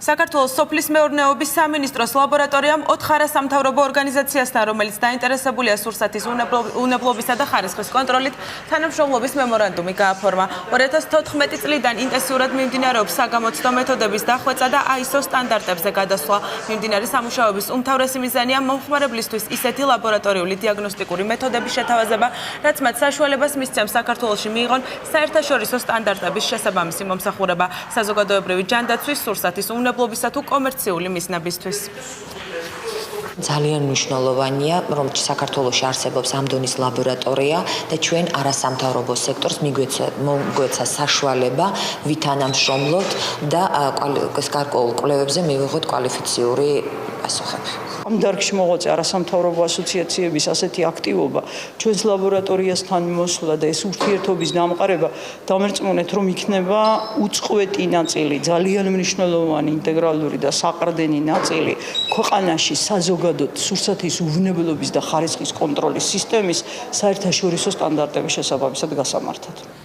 საქართველოს სოფლის მეურნეობის სამინისტროს ლაბორატორიამ 4 არასამთავრობო ორგანიზაციასთან, რომელიც დაინტერესებულია სურსათის უნებლობისა და ხარისხის კონტროლით, თანამშრომლობის მემორანდუმი გააფორმა. 2014 წლიდან ინტენსიურად მიმდინარეობს საგამოცდო მეთოდების დახვეწა და ISO სტანდარტებზე გადასვლა. მიმდინარე სამუშაოების უმთავრესი მიზანია მომხმარებლისთვის ისეთი ლაბორატორიული დიაგნოსტიკური მეთოდების შეთავაზება, რაც მათ საშუალებას მისცემს საქართველოში მიიღონ საერთაშორისო სტანდარტების შესაბამისი მომსახურება საზოგადოებრივი ჯანდაცვის, სურსათის უნებლობისა თუ კომერციული მიზნებისთვის. ძალიან მნიშვნელოვანია, რომ საქართველოში არსებობს ამ დონის ლაბორატორია და ჩვენ არასამთავრობო სექტორს მიგვეცა საშუალება ვითანამშრომლოთ და გარკვეულ კვლევებზე მივიღოთ კვალიფიციური პასუხები. ამ დარგში მოღვაწე არასამთავრობო ასოციაციების ასეთი აქტივობა ჩვენს ლაბორატორიასთან მოსვლა და ეს ურთიერთობის დამყარება დამერწმუნეთ, რომ იქნება უწყვეტი ნაწილი, ძალიან მნიშვნელოვანი ინტეგრალური და საყრდენი ნაწილი ქვეყანაში საზოგადოდ სურსათის უვნებლობის და ხარისხის კონტროლის სისტემის საერთაშორისო სტანდარტების შესაბამისად გასამართად.